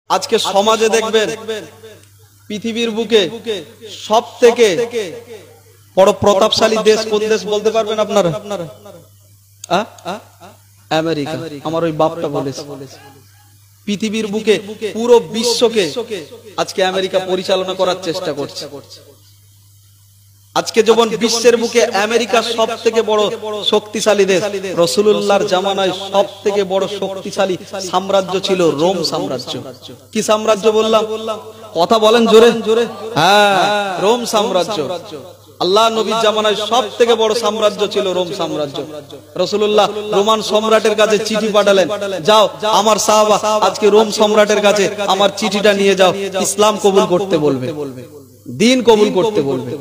আজকে সমাজে দেখবেন পৃথিবীর বুকে সবথেকে বড় প্রতাপশালী দেশ কোন দেশ বলতে পারবেন আপনারা? আমেরিকা। আমার ওই বাপটা বলেছে পৃথিবীর বুকে পুরো বিশ্বকে আজকে আমেরিকা পরিচালনা করার চেষ্টা করছে। আজকে যখন বিশ্বের বুকে আমেরিকা সবথেকে বড় শক্তিশালী দেশ, রাসূলুল্লাহর জামানায় সবথেকে বড় শক্তিশালী সাম্রাজ্য ছিল রোম সাম্রাজ্য। কি সাম্রাজ্য বললাম? কথা বলেন জোরে জোরে। হ্যাঁ, রোম সাম্রাজ্য। আল্লাহ নবীর জামানায় সবথেকে বড় সাম্রাজ্য ছিল রোম সাম্রাজ্য। রাসূলুল্লাহ রোমান সম্রাটের কাছে চিঠি পাঠালেন, যাও আমার সাহাবা আজকে রোম সম্রাটের কাছে আমার চিঠিটা নিয়ে যাও, ইসলাম কবুল করতে বলবে, দ্বীন কবুল করতে বলবে।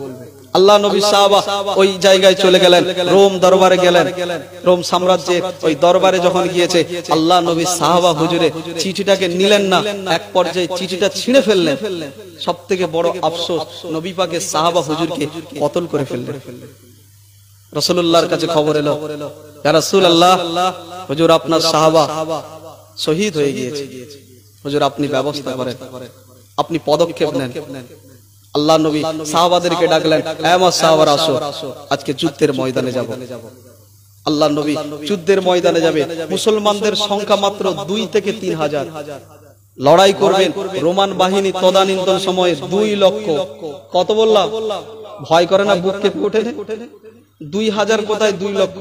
আল্লাহ নবী সাহাবা ওই জায়গায় চলে গেলেন, রোম দরবারে গেলেন। রোম সাম্রাজ্যের ওই দরবারে যখন গিয়েছে, আল্লাহ নবী সাহাবা হুজুরে চিঠিটাকে নিলেন না, এক পর্যায়ে চিঠিটা ছিঁড়ে ফেললেন। সবথেকে বড় আফসোস, নবী পাকের সাহাবা হুজুরকে কতল করে ফেললেন। রাসূলুল্লাহর কাছে খবর এলো, ইয়া রাসূলুল্লাহ, হুজুর আপনার সাহাবা শহীদ হয়ে গিয়েছে, হুজুর আপনি ব্যবস্থা করেন, আপনি পদক্ষেপ নেন। আল্লাহ নবী সাহাবাদেরকে ডাকলেন, হে আমার সাহাবারা আসো, আজকে যুদ্ধের ময়দানে যাব। আল্লাহ নবী যুদ্ধের ময়দানে যাবে। মুসলমানদের সংখ্যা মাত্র 2 থেকে 3 হাজার। লড়াই করবেন রোমান বাহিনী তদানীন্তন সময়ে 2 লক্ষ। কত বললাম? ভয় করে না? বুক কেঁপে ওঠে। 2000 কোথায় 2 লক্ষ।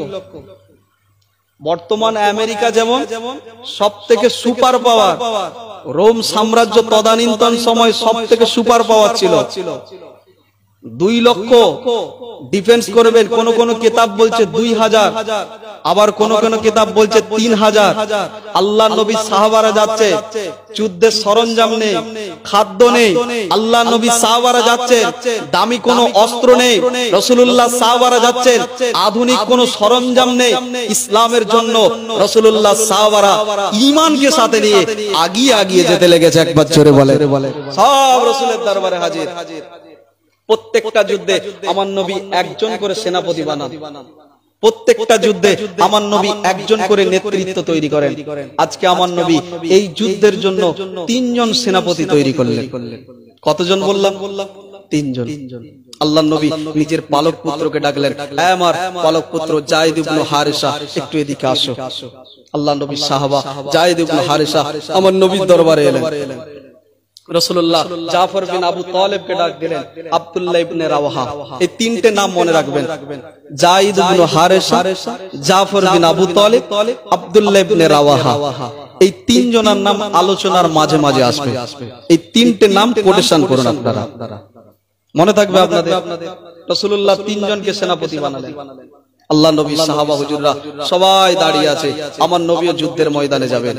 বর্তমান আমেরিকা যেমন সবথেকে সুপার পাওয়ার, রোম সাম্রাজ্য তদানীন্তন সময় সবথেকে সুপার পাওয়ার ছিল। 2 লক্ষ ডিফেন্স করবেন। কোন কোন কিতাব বলছে 2000, আবার কোন কোন কিতাব বলছে 3000। আল্লাহ নবী সাহাবারা যাচ্ছে, যুদ্ধের সরঞ্জাম নেই, খাদ্য নেই। আল্লাহ নবী সাহাবারা যাচ্ছেন, দামি কোনো অস্ত্র নেই। রাসূলুল্লাহ সাহাবারা যাচ্ছেন, আধুনিক কোনো সরঞ্জাম নেই। ইসলামের জন্য রাসূলুল্লাহ সাহাবারা ঈমানকে সাথে নিয়ে আগিয়ে যেতে লেগেছে। একবার জোরে বলে, সব রাসূলের দরবারে হাজির। প্রত্যেকটা যুদ্ধে আমার নবী একজন করে সেনাপতি বানান। প্রত্যেকটা যুদ্ধে আমার নবী একজন করে নেতৃত্ব তৈরি করেন। আজকে আমার নবী এই যুদ্ধের জন্য 3 জন সেনাপতি তৈরি করলেন। কতজন বললাম? 3 জন। আল্লাহ নবী নিজের পালক পুত্রকে ডাকলেন, হে আমার পালক পুত্র যায়েদ ইবনে হারিসা, একটু এদিকে আসো। আল্লাহ নবী সাহাবা যায়েদ ইবনে হারিসা আমার নবীর দরবারে এলেন। রাসূলুল্লাহ জাফর বিন আবু তালেবকে ডাক দিলেন, আব্দুল্লাহ ইবনে রাওয়াহা। এই 3টে নাম মনে রাখবেন, যায়েদ ইবনে হারিসা, জাফর বিন আবু তালেব, আব্দুল্লাহ ইবনে রাওয়াহা। এই 3 জনের নাম আলোচনার মাঝে মাঝে আসবে। এই 3টে নাম কোটেশন করুন আপনারা, মনে থাকবে আপনাদের। রাসূলুল্লাহ 3 জনকে সেনাপতি বানালেন। আল্লাহ নবী সাহাবা হুজুররা সবাই দাঁড়িয়ে আছে, আমার নবীও যুদ্ধের ময়দানে যাবেন।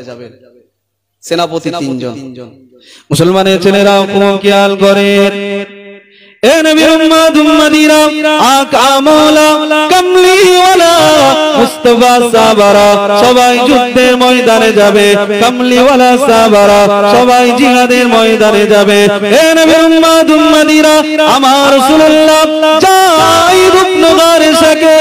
সেনাপতি 3 জন। মুসলমানের ছেলেরা কোন খেয়াল করে, এ নবীর উম্মত উম্মতিরা, আকা মাওলা কামলিওয়ালা মুস্তাফা সাহাবারা সবাই যুদ্ধের ময়দানে যাবে। কামলিওয়ালা সাহাবারা সবাই জিহাদের ময়দানে যাবে। এ নবীর উম্মত উম্মতিরা, আমার রাসূলুল্লাহ যায়েদ ইবনে হারিসাকে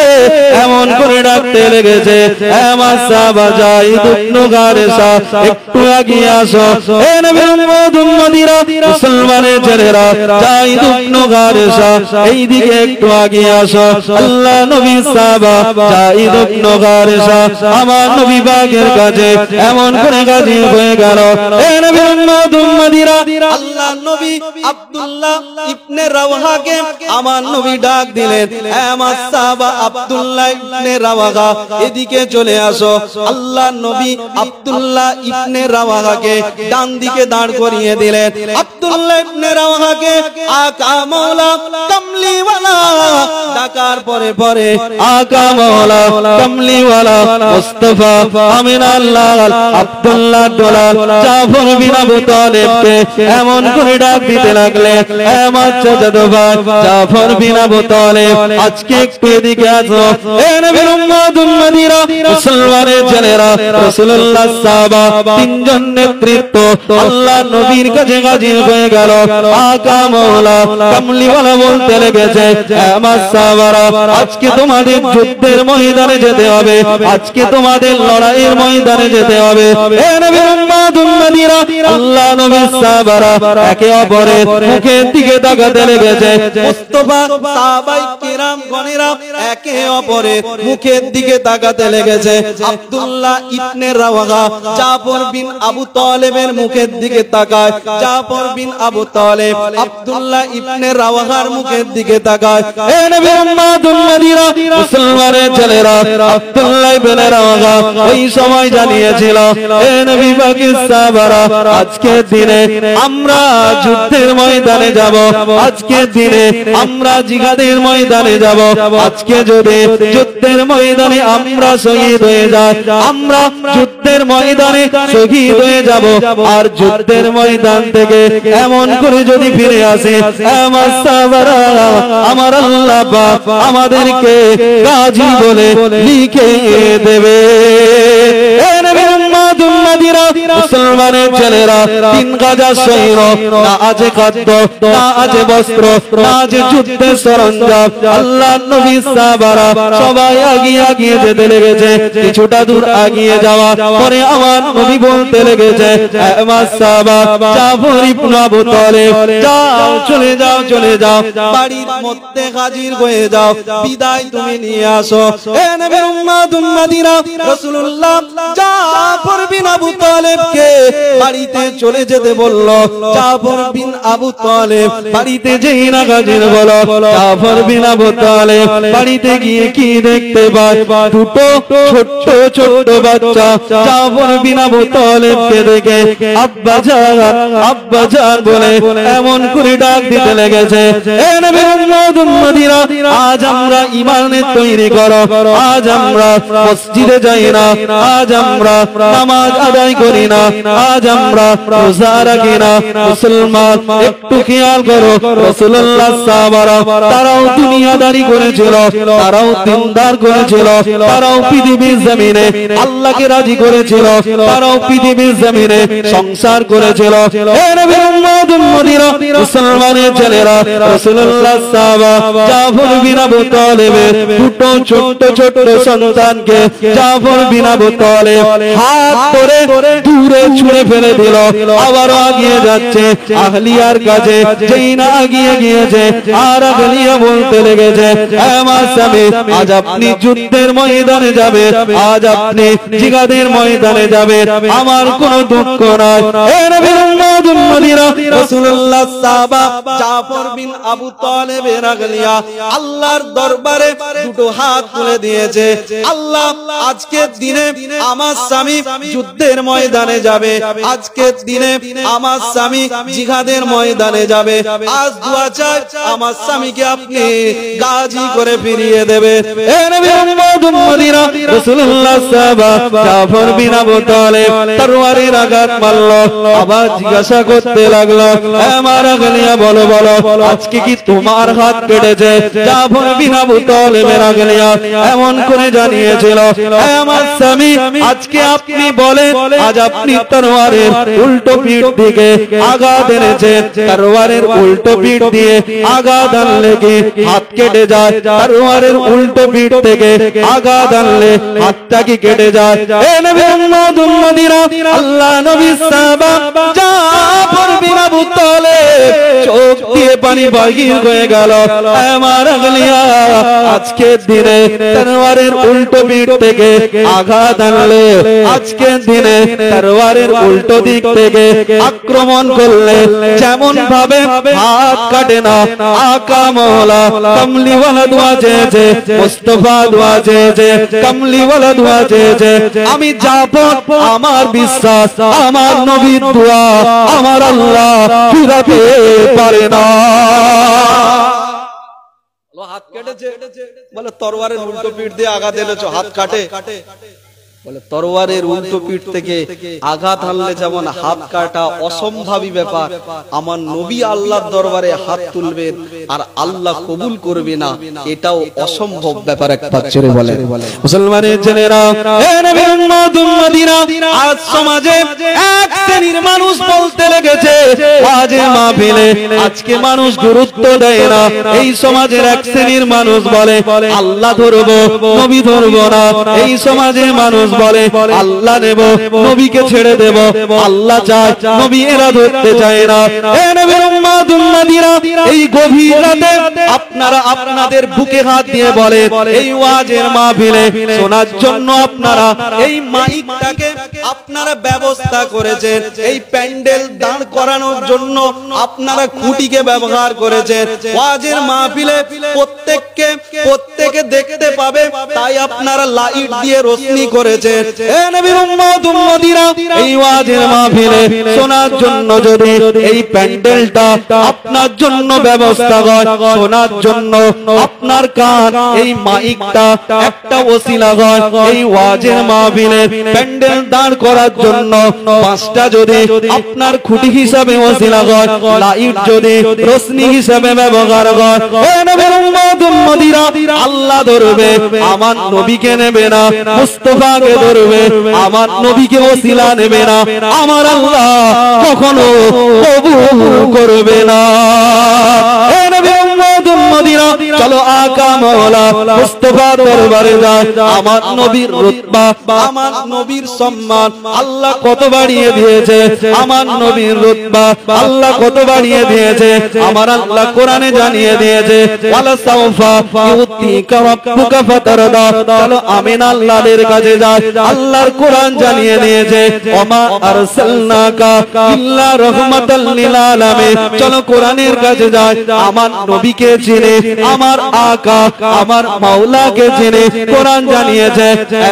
এমন করে ডাকতে লেগেছে, হে আমার সাহাবা যায়েদ ইবনে হারিসা, একটু এগিয়ে আসো। এ নবীর উম্মত উম্মতিরা, মুসলমানের ছেলেরা, যায়েদ ইবনে হারিসা এইদিকে একটু এগিয়ে আসো। আল্লাহ নবী সাহাবা যায়েদ ইবনে হারিসা আমার নবী পাকের কাছে এমন করে হাজির হয়ে গেল। এ নবীর উম্মত উম্মতিরা, আল্লাহ নবী আব্দুল্লাহ ইবনে রাওয়াহাকে আমার নবী ডাক দিলেন, হে আমার সাহাবা আব্দুল্লাহ ইবনে রাওয়াহা, এদিকে চলে আসো। আল্লাহ নবী আব্দুল্লাহ ইবনে রাওয়াহাকে ডান দিকে দাঁড় করিয়ে দিলেন। আব্দুল্লাহ ইবনে রাওয়াহাকে আকা মাওলা কামলিওয়ালা ডাকার পরে পরে আকা মাওলা কামলিওয়ালা মুস্তাফা আমিনাল্লাহ আব্দুল্লাহ দলাল জাফর বিন আবু তালেবকে এমন করে ডাক দিতে লাগলেন, হে আমার চাচাতো ভাই জাফর বিন আবু তালেব, আজকে একটু এদিকে আসো। এ নবীর উম্মত উম্মতিরা, মুসলমানের ছেলেরা, রাসূলুল্লাহ সাহাবা 3 জন নেতৃত্ব আল্লাহ নবীর কাছে হাজির হয়ে গেল। আকা মাওলা কামলিওয়ালা বলতে লেগেছে, আমার সাহাবারা আজকে তোমাদের যুদ্ধের ময়দানে যেতে হবে, আজকে তোমাদের লড়াইয়ের ময়দানে যেতে হবে। এ নবীর উম্মত উম্মতিরা, আল্লাহ নবীর সাহাবারা একে অপরের মুখের দিকে তাকাতে লেগেছে। মুস্তাফা সাহাবায়ে কিরাম গণেরা একে অপরের মুখের দিকে তাকাতে লেগেছে। আব্দুল্লাহ ইবনে রাওয়াহা জাফর বিন আবু তালেবের মুখের দিকে তাকায়, জাফর বিন আবু তালেব আব্দুল্লাহ ইবনে রাওয়াহার মুখের দিকে তাকায়। এ নবীর উম্মত উম্মতিরা, মুসলমানের ছেলেরা, আব্দুল্লাহ ইবনে রাওয়াহা ওই সময় জানিয়েছিল, এ নবী পাকের সাহাবারা আজকের দিনে আমরা যুদ্ধের ময়দানে যাব, আজকের দিনে আমরা জিহাদের ময়দানে যাব। আজকে যদি যুদ্ধের ময়দানে আমরা শহীদ হয়ে যাই, আমরা যুদ্ধের ময়দানে শহীদ হয়ে যাব, আর যুদ্ধের ময়দান থেকে এমন করে যদি ফিরে আসে, আমার সাহাবারা, আমার আল্লাহ পাক আমাদেরকে গাজী বলে লিখে দেবে। এ নবীর উম্মত উম্মতিরা, মুসলমানের ছেলেরা, 3 গাজা সৈন্য, না আছে খাদ্য, না আছে বস্ত্র, না আছে যুদ্ধের সরঞ্জাম। আল্লাহ নবী সাহাবারা সবাই আগিয়ে যেতে লেগেছে। কিছুটা দূর আগিয়ে যাওয়া পরে আমার নবী বলতে লেগেছে, আমার সাহাবা জাফর ইবনে আবু তালেব, যাও, চলে যাও, চলে যাও, বাড়ির মধ্যে হাজির হয়ে যাও, বিদায় তুমি নিয়ে আসো। এ নবীর উম্মত উম্মতিরা, রাসূলুল্লাহ জাফর বিন আবু তালেবকে বাড়িতে চলে যেতে বলল। জাফর বিন আবু তালেব বাড়িতে যেই না হাজির হলো, জাফর বিন আবু তালেব বাড়িতে গিয়ে কি দেখতে পায়, দুটো ছোট্ট ছোট্ট বাচ্চা জাফর বিন আবু তালেবকে দেখে আব্বা জান, আব্বা জান বলে এমন করে ডাক দিতে লেগেছে। এ নবীর উম্মত উম্মতিরা, আজ আমরা ইমানের তৈরি করো, আজ আমরা মসজিদে যাই না, আজ আমরা নামাজ আদায় করি না, আজ আমরা রোজা রাখি না। মুসলমান একটু খেয়াল করো, রাসূলুল্লাহ সাহাবারা তারাও দুনিয়াদারি করেছিল, তারাও দিনদার করেছিল, তারাও পৃথিবীর জমিনে আল্লাহকে রাজি করেছিল, তারাও পৃথিবীর জমিনে সংসার করেছিল। এ নবীর উম্মত উম্মতিরা, মুসলমানের ছেলেরা, রাসূলুল্লাহ সাহাবা জাফর বিন আবু তালেবের দুটো ছোট্ট ছোট্ট সন্তানকে জাফর বিন আবু তালেব হাত ধরে দূরে ছুঁড়ে ফেলে দিল। আবারও আগিয়ে যাচ্ছে আহলিয়ার কাছে, যেই না আগিয়ে গিয়েছে আর আহলিয়া বলতে লেগেছে, আমার স্বামী আজ আপনি যুদ্ধের ময়দানে যাবে, আজ আপনি জিহাদের ময়দানে যাবে, আমার কোনো দুঃখ নাই। এ নবীর উম্মত উম্মতিরা, রাসূলুল্লাহ সাহাবা জাফর বিন আবু তালেবের আহলিয়া আল্লাহর দরবারে দুটো হাত তুলে দিয়েছে। আল্লাহ, আজকের দিনে আমার স্বামী যুদ্ধের ময়দানে যাবে, আজকের দিনে আমার স্বামী জিহাদের ময়দানে যাবে। আজ দুয়া চাই আমার স্বামীকে আপনি গাজী করে ফিরিয়ে দেবে। এ নবীর উম্মত উম্মতিরা, রাসূলুল্লাহ সাহাবা জাফর বিন আবু তালেব তরবারির আঘাত মারল, আবার জিজ্ঞাসা করতে লাগলো, আমার আহলিয়া বলো বলো, আজকে কি তোমার হাত কেটেছে? জাফর বিন আবু তালেবের আহলিয়া এমন করে জানিয়েছিল, আমার স্বামী আজকে আপনি বলেন, আজ আপনি তরবারের উল্টো পিঠ দিকে আঘাত এনেছেন, তরবারের উল্টো পিঠ দিয়ে আঘাত আনলে কি হাত কেটে যায়? তরবারের উল্টো পিঠ থেকে আঘাত আনলে হাতটা কি কেটে যায়? এ নবীর উম্মত উম্মতিরা, আল্লাহ নবীর সাহাবা জাফর বিন আবু তালেব চোখ দিয়ে পানি বাহির হয়ে গেল। আমার আহলিয়া, আজকের দিনে তরবারের উল্টো পিঠ থেকে আঘাত আনলে, আজকের দিনে তরবারের উল্টো দিক থেকে আক্রমণ করলে যেমন ভাবে হাত কাটে না, আকা মওলা কমলিওয়ালা দোয়া চেয়েছে, মুস্তাফা দোয়া চেয়েছে, কমলিওয়ালা দোয়া চেয়েছে। আমি জাফর, আমার বিশ্বাস, আমার নবীর দোয়া আমার আল্লাহ ফিরাতে পারে না। হাত কেটেছে বলে তরবারের উল্টো পিঠ দিয়ে আঘাত এনেছো, হাত কাটে বলে তরবারের উল্টো পিঠ থেকে আঘাত হানলে যেমন হাত কাটা অসম্ভাবী ব্যাপার, আমার নবী আল্লাহর দরবারে হাত তুলবেন আর আল্লাহ কবুল করবে না, এটাও অসম্ভব ব্যাপার। একবার জোরে বলে। মুসলমানের ছেলেরা, হে নবীর উম্মত উম্মতিরা, আজ সমাজে এক শ্রেণীর মানুষ বলতে লেগেছে ওয়াজে মাহফিলে আজকে মানুষ গুরুত্ব দেয় না। এই সমাজের এক শ্রেণীর মানুষ বলে আল্লাহ ধরবো নবী ধরবো না। এই সমাজে মানুষ বলে আল্লাহ নেব নবীকে ছেড়ে দেব, আল্লাহ চায় নবী এরা ধরতে চায় না। হে নবীর উম্মত উম্মতিরা, এই গভীর রাতে আপনারা আপনাদের বুকে হাত দিয়ে বলে এই ওয়াজের মাহফিলে শোনার জন্য আপনারা এই মাইকটাকে আপনারা ব্যবস্থা করেছেন, এই প্যান্ডেল দাঁড় করানোর জন্য আপনারা খুঁটিকে ব্যবহার করেছেন। ওয়াজের মাহফিলে প্রত্যেকে দেখতে পাবে, তাই আপনারা লাইট দিয়ে রোশনি করেছেন। হে নবীর উম্মত উম্মতিরা, এই ওয়াজের মাহফিলে শোনার জন্য যদি এই প্যান্ডেলটা আপনার জন্য ব্যবস্থা হয়, শোনার জন্য আপনার কান এই মাইকটা একটা ওসিলা হয়। এই ওয়াজের মাহফিলে প্যান্ডেল দাঁড় করার জন্য পাঁচটা যদি আপনার খুঁটি হিসাবে ওসিলা হয়, লাইট যদি রোশনি হিসাবে ব্যবহার হয়, হে নবীর উম্মত উম্মতিরা, আল্লাহ ধরবে আমার নবীকে নেবে না, মুস্তাফাকে ধরবে আমার নবীকে ওসিলা নেবে না, আমার আল্লাহ কখনো কবুল করবে না। হে নবীর উম্মত উম্মতিরা, চলো আকা মাওলা মুস্তাফার দরবারে যাই। আমার নবীর রুতবা, আমার নবীর সম্মান আল্লাহ কত বাড়িয়ে দিয়েছে। আমার নবীর রুতবা আল্লাহ কত বাড়িয়ে দিয়েছে। আমার আল্লাহ কোরআনে জানিয়ে দিয়েছে ওয়ালা সাওফা ইউতিকা রাব্বুকা ফাতারদা। চলো আমিন আল্লাহর কাছে যাই। আল্লাহর কোরআন জানিয়ে দিয়েছে ওমা আরসালনাকা ইল্লা রাহমাতাল লিল আলামিন। চলো কোরআনের কাছে যাই। আমার নবীকে চিনে, আমার আকা আমার মাওলাকে চিনে কোরআন জানিয়েছে।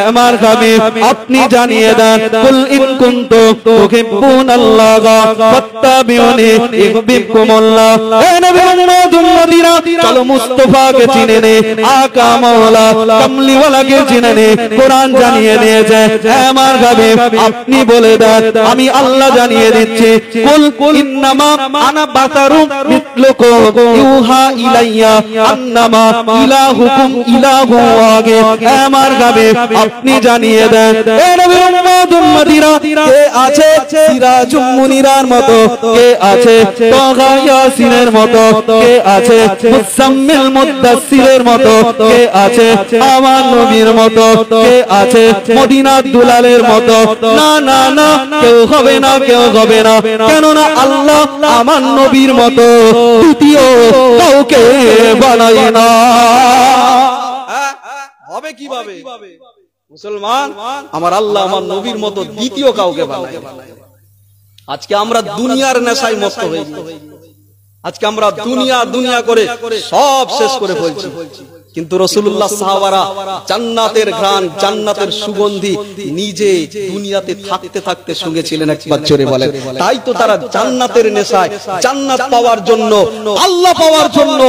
আমার হাবিব আপনি জানিয়ে দেন কুল ইন কুনতুম তুহিব্বুনাল্লাহ ফাত্তাবিউনি ইউহিব্বুকুমুল্লাহ। হে নবী উম্মত উম্মতিরা, চলো মুস্তাফাকে চিনে নে, আকা মাওলা কামলিওয়ালাকে চিনে নে, কোরআন জানিয়ে দিয়েছে। আমার হাবিব আপনি বলে দেন আমি আল্লাহ জানিয়ে দিচ্ছি কুল ইন্নামা আনা বাশারুম মিসলুকুম ইউহা ইলাইয়া আন্নামা ইলাহুকুম ইলাহু ওয়াহিদ। আমার হাবিব আপনি জানিয়ে দেন হে নবীর উম্মত উম্মতিরা, কে আছে সিরাজুম মুনিরার মতো, কে আছে তাহা ইয়াসিনের মতো, কে আছে মুসাম্মিল মুদাসসিরের মতো, কে আছে আমার নবীর মতো, কে আছে মদিনার দুলালের মতো? না না না, কেউ হবে না, কেউ হবে না। কেননা আল্লাহ আমার নবীর মতো দ্বিতীয় কাউকে বানায় না। হবে কিভাবে মুসলমান? আমার আল্লাহ আমার নবীর মতো দ্বিতীয় কাউকে বানায়। আজকে আমরা দুনিয়ার নেশায় মস্ত হয়ে গেছি। আজকে আমরা দুনিয়া করে সব শেষ করে ফেলছি। কিন্তু রাসূলুল্লাহ সাহাবারা জান্নাতের ঘ্রাণ, জান্নাতের সুগন্ধি নিজে দুনিয়াতে থাকতে থাকতে শুনেছিলেন। একবার জোরে বলেন। তাই তো তারা জান্নাতের নেশায়, জান্নাত পাওয়ার জন্য, আল্লাহ পাওয়ার জন্য,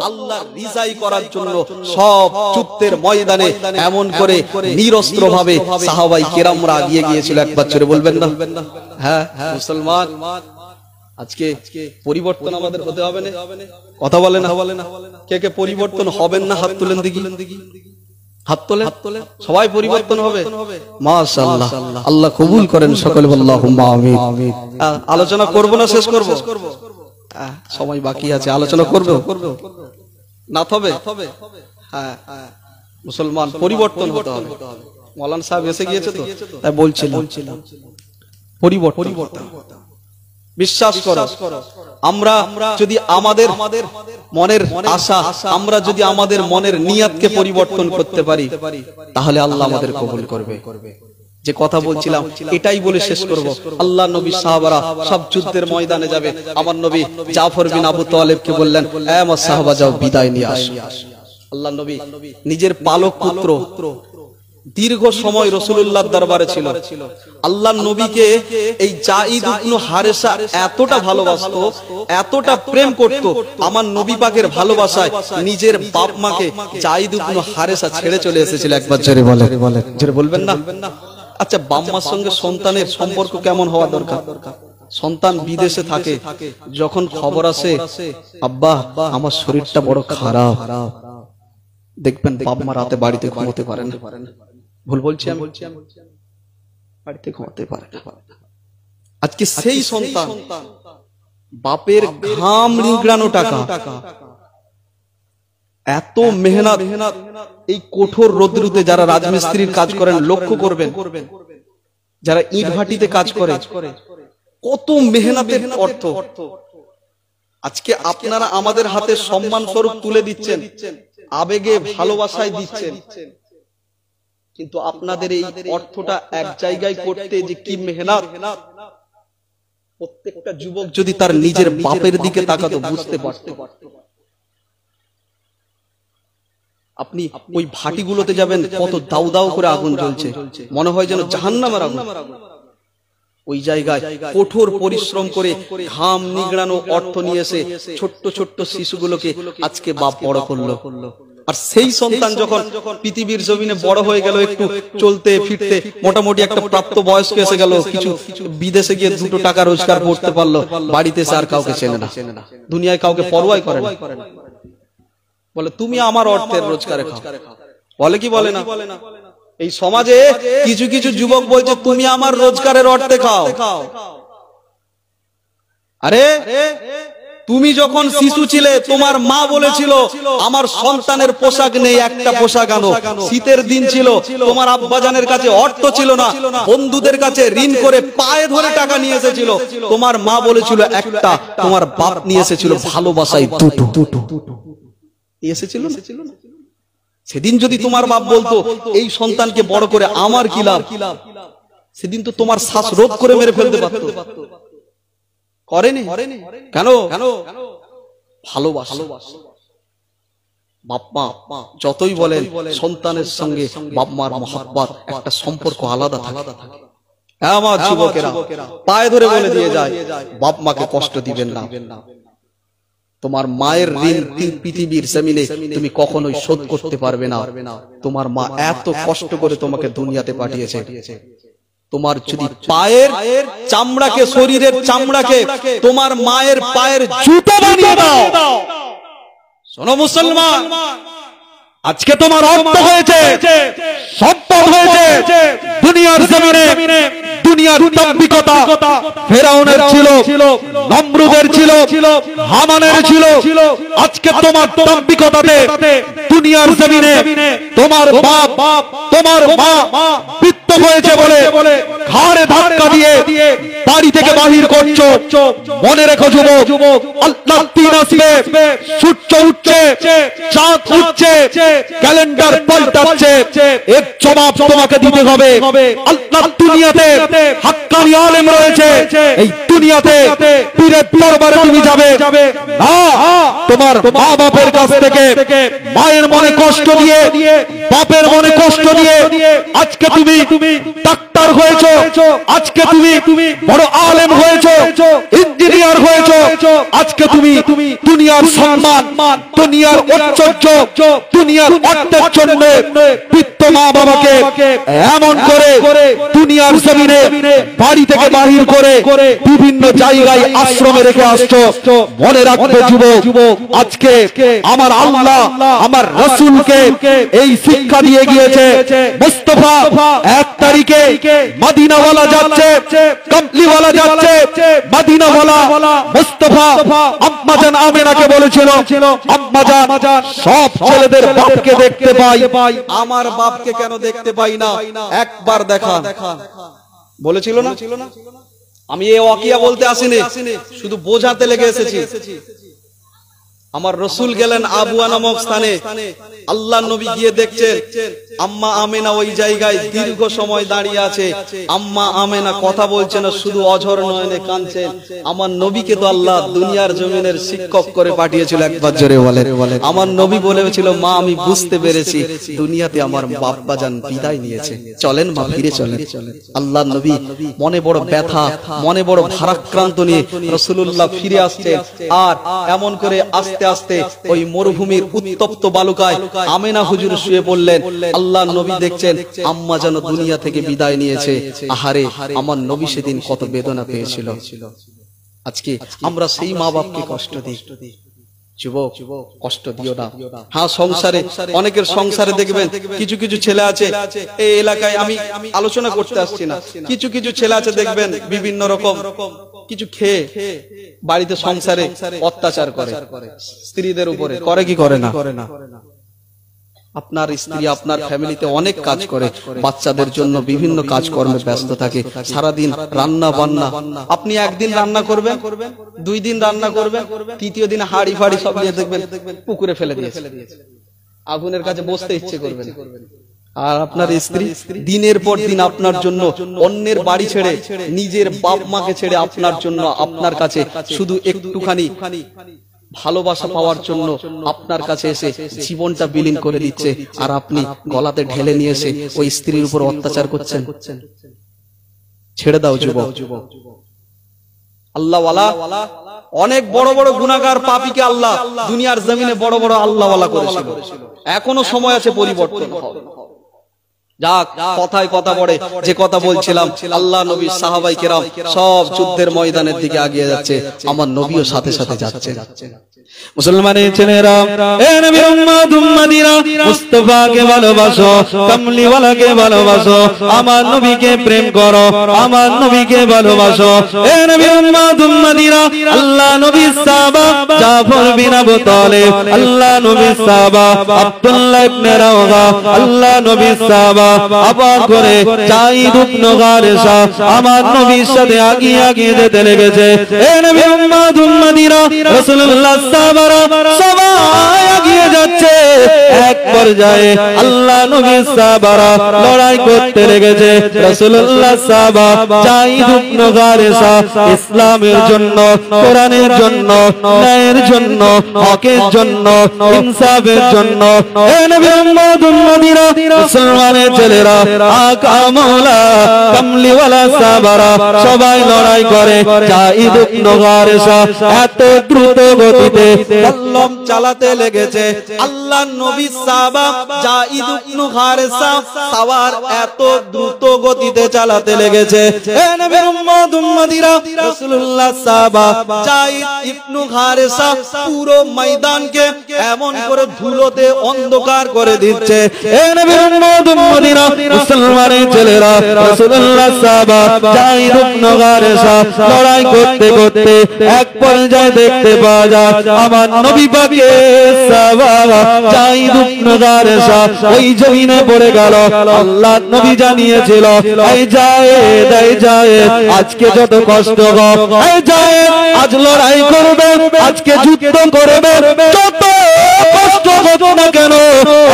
আল্লাহর রিজাই করার জন্য সব যুদ্ধের ময়দানে এমন করে নিরস্ত্র ভাবে সাহাবায়ে কেরামরা এগিয়ে গিয়েছিল। একবার জোরে বলবেন না? হ্যাঁ মুসলমান, আজকে পরিবর্তন আমাদের হতে হবে না? কথা বলে না? কে কে পরিবর্তন হবেন না? হাত তুলেন দেখি, হাত তোলে। সবাই পরিবর্তন হবে মাশাআল্লাহ। আল্লাহ কবুল করেন সকলে, আল্লাহুম্মা আমিন। আলোচনা করব না শেষ করব? সময় বাকি আছে, আলোচনা করব না তবে? হ্যাঁ মুসলমান, পরিবর্তন হতে হবে। মাওলানা সাহেব এসে গিয়েছে তো, তাই বলছিলাম পরিবর্তন। বিশ্বাস করো, আমরা যদি আমাদের মনের আশা, আমরা যদি আমাদের মনের নিয়তকে পরিবর্তন করতে পারি, তাহলে আল্লাহ আমাদের কবুল করবে। যে কথা বলছিলাম এটাই বলে শেষ করব। আল্লাহ নবী সাহাবারা সব যুদ্ধের ময়দানে যাবে। আমার নবী জাফর বিন আবু তালেবকে বললেন, এ আমার সাহাবা যাও বিদায় নিয়ে আসো। আল্লাহ নবী নিজের পালক পুত্র দীর্ঘ সময় রাসূলুল্লাহর দরবারে ছিল। আল্লাহর নবীকে এই যায়েদ ইবনে হারেসা এতটা ভালোবাসতো, এতটা প্রেম করত, আমার নবী পাকের ভালোবাসায় নিজের বাপ মাকে যায়েদ ইবনে হারেসা ছেড়ে চলে এসেছিল। একবার জোরে বলেন, জোরে বলবেন না? আচ্ছা, বাপ মার সঙ্গে সন্তানের সম্পর্ক কেমন হওয়া দরকার? সন্তান বিদেশে থাকে, যখন খবর আসে আব্বা আমার শরীরটা বড় খারাপ, দেখবেন বাপ মা রাতে বাড়িতে ঘুমোতে পারে না। ভুল বলছি আমি? বাড়িতে ঘুমাতে পারে না। আজকে সেই সন্তান বাপের ঘাম নিংড়ানো টাকা, এত মেহনত, এই কঠোর রোদ্রুতে যারা রাজমিস্ত্রির কাজ করেন লক্ষ্য করবেন, যারা ইট ভাটিতে কাজ করে কত মেহনতের অর্থ আজকে আপনারা আমাদের হাতে সম্মান স্বরূপ তুলে দিচ্ছেন, আবেগে ভালোবাসায় দিচ্ছেন, কিন্তু আপনাদের এই অর্থটা এক জায়গায় করতে যে কি মেহনত, প্রত্যেকটা যুবক যদি তার নিজের বাপের দিকে তাকাতো বুঝতে পারত। আপনি ওই ভাটিগুলোতে যাবেন, কত দাউ দাউ করে আগুন জ্বলছে, মনে হয় যেন জাহান্নামের আগুন। ওই জায়গায় কঠোর পরিশ্রম করে ঘাম নিগড়ানো অর্থ নিয়ে এসে ছোট্ট ছোট্ট শিশুগুলোকে আজকে বাপ বড় করলো। আর সেই সন্তান যখন পৃথিবীর জমিনে বড় হয়ে গেল, একটু চলতে ফিরতে মোটামুটি একটা প্রাপ্ত বয়স্ক এসে গেল, কিছু বিদেশে গিয়ে 2 টাকা রোজগার করতে পারলো, বাড়িতে এসে আর কাউকে চেনে না, দুনিয়ায় কাউকে পরোয়াই করে না। বলে তুমি আমার অর্থের রোজগারে খাও, বলে কি বলে না? এই সমাজে কিছু কিছু যুবক বলছে তুমি আমার রোজগারের অর্থে খাও। আরে তুমি যখন শিশু ছিলে তোমার মা বলেছিল আমার সন্তানের পোশাক নেই, একটা পোশাক আনো। শীতের দিন ছিল, তোমার আব্বাজানের কাছে অর্থ ছিল না, বন্ধুদের কাছে ঋণ করে পায়ে ধরে টাকা নিয়ে এসেছিল, তোমার মা বলেছিল একটা, তোমার বাপ নিয়ে এসেছিল ভালোবাসায় দুটো এসেছিল। সেদিন যদি তোমার বাপ বলতো এই সন্তানকে বড় করে আমার কি লাভ, সেদিন তো তোমার শ্বাসরোধ করে মেরে ফেলতে পারতো। করেনি কেন? ভালোবাসা। বাপ মা যতই বলেন সন্তানের সঙ্গে বাপ মার মহব্বত, একটা সম্পর্ক আলাদা থাকে। আমার যুবকেরা পায়ে ধরে বলে দিয়ে যায় বাপ মাকে কষ্ট দিবেন না। তোমার মায়ের ঋণ পৃথিবীর জমিনে তুমি কখনোই শোধ করতে পারবে না। তোমার মা এত কষ্ট করে তোমাকে দুনিয়াতে পাঠিয়েছে। তোমার যদি পায়ের চামড়াকে, শরীরের চামড়াকে তোমার মায়ের পায়ের জুতো বানিয়ে দাও, শোনো মুসলমান, আজকে তোমার অর্থ হয়েছে, সম্পদ হয়েছে দুনিয়ার জমিনে। দুনিয়ার দাম্ভিকতা ফেরাউনের ছিল, নমরুদের ছিল, হামানের ছিল। আজকে তোমার দাম্ভিকতাতে দুনিয়ার জমিনে তোমার বাপ, তোমার মা পিত্ত হয়েছে বলে ঘাড়ে ধাক্কা দিয়ে বাড়ি থেকে বাহির করছো। মনে রেখো যুবক, আল্লাহর দিন আসবে, সূর্য উঠছে, চাঁদ উঠছে, ক্যালেন্ডার পাল্টাচ্ছে, এর জবাব তোমাকে দিতে হবে। আল্লাহর দুনিয়াতে হাক্কানি আলেম রয়েছে, এই দুনিয়াতে পীরের দরবারে তুমি যাবে না। তোমার মা বাপের কাছ থেকে মায়ের মনে কষ্ট দিয়ে, বাপের মনে কষ্ট দিয়ে আজকে তুমি ডাক্তার হয়েছো, আজকে তুমি বড় আলেম হয়েছো, ইঞ্জিনিয়ার হয়েছো, আজকে তুমি দুনিয়ার সম্মান, দুনিয়ার ঐশ্বর্য, দুনিয়ার অর্থের জন্য পিত্ত মা বাবাকে এমন করে দুনিয়ার জমিনে বাড়ি থেকে বাহির করে বিভিন্ন জায়গায় আশ্রমে রেখে আসছো। মনে রাখবে যুবক, আজকে আমার আল্লাহ আমার রাসূলকে এই শিক্ষা দিয়ে গিয়েছে। মুস্তাফা 1 তারিখে মদিনাওয়ালা যাচ্ছে, কামলিওয়ালা যাচ্ছে, মদিনাওয়ালা মুস্তাফা আম্মাজান আমেনাকে বলেছিল, আম্মাজান সব ছেলেদের বাপকে দেখতে পাই, আমার বাপকে কেন দেখতে পাই না, একবার দেখা। বলেছিল না? আমি এই ওয়াকিয়া বলতে আসিনি, শুধু বোঝাতে লেগে এসেছি। আমার রসুল গেলেন আবুয়া নামক স্থানে, আল্লাহ নবী গিয়ে দেখছেন আম্মা আমেনা ওই জায়গায় দীর্ঘ সময় দাঁড়িয়ে আছে। আম্মা আমেনা কথা বলছে না, শুধু অঝর নয়নে কাঁদছেন। আমার নবীকে তো আল্লাহ দুনিয়ার জমিনের শিক্ষক করে পাঠিয়েছিল। একবার জোরে বলে, আমার নবী বলেছিল মা আমি বুঝতে পেরেছি দুনিয়াতে আমার বাপ্পা জান বিদায় নিয়েছে, চলেন মা ফিরে চলেন। আল্লাহ নবী মনে বড় ব্যথা, মনে বড় ভারাক্রান্ত নিয়ে রাসূলুল্লাহ ফিরে আসছেন। আর এমন করে আস্তে আস্তে ওই মরুভূমির উত্তপ্ত বালুকায় আমেনা হুজুর শুয়ে পড়লেন, আল্লাহ নবী দেখছেন আম্মা যেন দুনিয়া থেকে বিদায় নিয়েছে। আহারে, আমার নবী সেদিন কত বেদনা পেয়েছিল। আজকে আমরা সেই মা বাপকে কষ্ট দিই। যুবক, কষ্ট দিও না। হ্যাঁ, সংসারে অনেকের সংসারে দেখবেন কিছু কিছু ছেলে আছে, এই এলাকায় আমি আলোচনা করতে আসছি না, কিছু কিছু ছেলে আছে দেখবেন বিভিন্ন রকম কিছু খেয়ে বাড়িতে সংসারে অত্যাচার করে স্ত্রীদের উপরে, করে কি করে না? আপনার স্ত্রী আপনার ফ্যামিলিতে অনেক কাজ করে, বাচ্চাদের জন্য বিভিন্ন কাজকর্মে ব্যস্ত থাকে, সারাদিন রান্না বান্না। আপনি একদিন রান্না করবেন, 2 দিন রান্না করবেন, তৃতীয় দিন হাড়ি ফাড়ি সব নিয়ে দেখবেন পুকুরে ফেলে দিয়েছে, আগুনের কাছে বসতে ইচ্ছে করবেন। আর আপনার স্ত্রী দিনের পর দিন আপনার জন্য অন্যের বাড়ি ছেড়ে, নিজের বাপ মাকে ছেড়ে আপনার জন্য, আপনার কাছে শুধু একটুখানি ভালোবাসা পাওয়ার জন্য আপনার কাছে এসে জীবনটা বিলীন করে দিচ্ছে, আর আপনি গলাতে ঢেলে নিয়ে এসে ওই স্ত্রীর উপর অত্যাচার করছেন। ছেড়ে দাও যুবক। আল্লাহওয়ালা অনেক বড় বড় গুনাহগার পাপীকে আল্লাহ দুনিয়ার জমিনে বড় বড় আল্লাহওয়ালা করেছিল। এখনো সময় আছে পরিবর্তন হবে। যাক, কথায় কথা বলে যে কথা বলছিলাম, আল্লাহ নবী সাহাবায়ে কেরাম সব যুদ্ধের ময়দানের দিকে এগিয়ে যাচ্ছে, আমার নবীও সাথে সাথে যাচ্ছে। মুসলমানের ছেলেরা, এ নবীর উম্মত উম্মতিরা, মুস্তাফাকে ভালোবাসো, কামলিওয়ালাকে ভালোবাসো, আমার নবীকে প্রেম করো, আমার নবীকে ভালোবাসো। এ নবীর উম্মত উম্মতিরা, আল্লাহ নবীর সাহাবা জাফর বিন আবু তালিব, আল্লাহ নবীর সাহাবা আব্দুল্লাহ ইবনে রাওহা, আল্লাহ নবীর সাহাবা আবার করে যায়েদ ইবনে হারেসা আমার নবীর সাথে আগিয়ে যেতে লেগেছে। এ নবীর উম্মত উম্মতিরা, রাসূলুল্লাহ সাহাবারা সবাই এগিয়ে যাচ্ছে। এক পর্যায়ে আল্লাহ নবীর সাহাবারা লড়াই করতে লেগেছে। রাসূলুল্লাহ সাহাবা যায়েদ ইবনে হারেসা ইসলামের জন্য, কোরআনের জন্য, ন্যায়ের জন্য, হকের জন্য, ইনসাফের জন্য, এ নবীর উম্মত উম্মতিরা, মুসলমানের ছেলেরা, আকা মাওলা কামলিওয়ালা সাহাবারা সবাই লড়াই করে। যায়েদ ইবনে হারেসা এত দ্রুত গতিতে কলম চালাতে লেগেছে। আল্লাহ নবী সাহাবা যায়েদ ইবনে হারেসা সাওয়ার এত দ্রুত গতিতে চালাতে লেগেছে। এ নবীর উম্মত উম্মতিরা, রাসূলুল্লাহ সাহাবা যায়েদ ইবনে হারেসা পুরো ময়দানকে এমন করে ধুলোতে অন্ধকার করে দিচ্ছে। এ নবীর উম্মত উম্মতিরা, মুসলমানের ছেলেরা, রাসূলুল্লাহ সাহাবা যায়েদ ইবনে হারেসা লড়াই করতে করতে এক পর্যায়ে দেখতে পাওয়া যায় আমার নবী পাকের সাহাবা যায়েদ ইবনে হারেসা ওই জমিনে পড়ে গেল। আল্লাহ নবী জানিয়েছিল, এই যায়েদ, এই যায়েদ, আজকে যত কষ্ট হোক, এই যায়েদ আজ লড়াই করবে, আজকে যুদ্ধ করবে, যত কষ্ট হোক না কেন,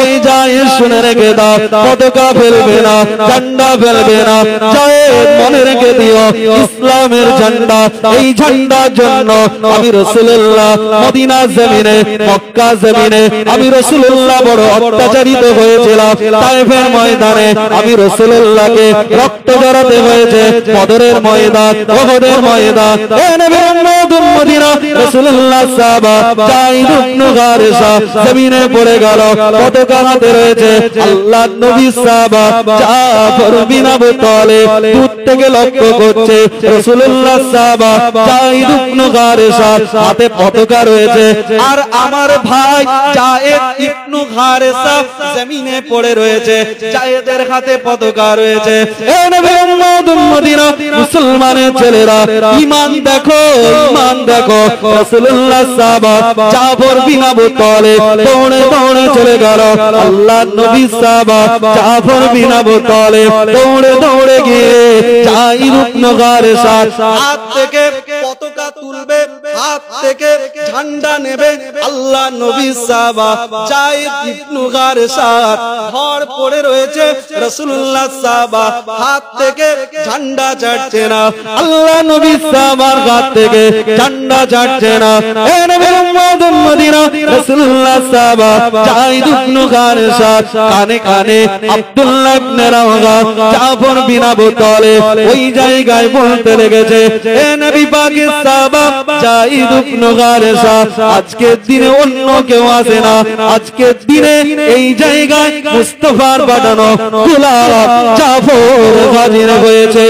এই যায়েদ শুনে রেখে দাও, পতাকা ফেলবে না, ঝান্ডা ফেলবে না। যায়েদ মনে রেখে দিও, ইসলামের ঝান্ডা, এই ঝান্ডার জন্য আমি রাসূলুল্লাহ মদিনা জমিনে, মক্কা জমিনে আমি রাসূলুল্লাহ বড় অত্যাচারিত হয়েছিলাম। তায়েফের ময়দানে আমি রাসূলুল্লাহকে রক্ত ঝরাতে হয়েছে, বদরের ময়দান, উহুদের ময়দান। এ নবীর উম্মত উম্মতিরা, রাসূলুল্লাহ সাহাবা যায়েদ ইবনে হারেসা জমিনে পড়ে গেল, পতাকা হাতে রয়েছে। আল্লাহ নবী সাহাবা জাফর বিন আবু তালিব দূর থেকে লক্ষ্য করছে, রাসূলুল্লাহ সাহাবা যায়েদ ইবনে হারেসা হাতে পতাকা রয়েছে, আর আমার ভাই যায়েদ ইবনে হারেসা জমিনে পড়ে রয়েছে, যায়েদের হাতে পতাকা রয়েছে। এ নবীর উম্মত উম্মতিরা, মুসলমানের ছেলেরা, ঈমান দেখো, ঈমান দেখো। রাসূলুল্লাহ সাহাবা জাফর বিন আবু তালিব দৌড়ে দৌড়ে চলে গেল। আল্লাহ নবী সাহাবা জাফর বিন আবু তালিব দৌড়ে দৌড়ে গিয়ে যায়েদ ইবনে হারেসা হাত থেকে পতাকা তুলবে, হাত থেকে ঝান্ডা নেবে। আল্লাহ নবী সাহাবা যায়েদ ইবনে হারেসা ধর পড়ে রয়েছে, রাসূলুল্লাহ সাহাবা হাত থেকে ঝান্ডা ছাড়ছে না। আল্লাহ নবী সাহাবার হাত থেকে ঝান্ডা ছাড়ছে যাচ্ছে না। এ নবীর উম্মত উম্মতিরা, রাসূলুল্লাহ সাহাবা যায়েদ ইবনে হারেসা কানে কানে আব্দুল্লাহ ইবনে রাওহা জাফর বিন আবু তালেব ওই জায়গায় বলতে লেগেছে, এ নবী পাকের সাহাবা যায়েদ ইবনে হারেসা, আজকের দিনে অন্য কেউ আসে না, আজকের দিনে এই জায়গায় মুস্তাফার পাঠানো গোলাম জাফর হাজির হয়েছে।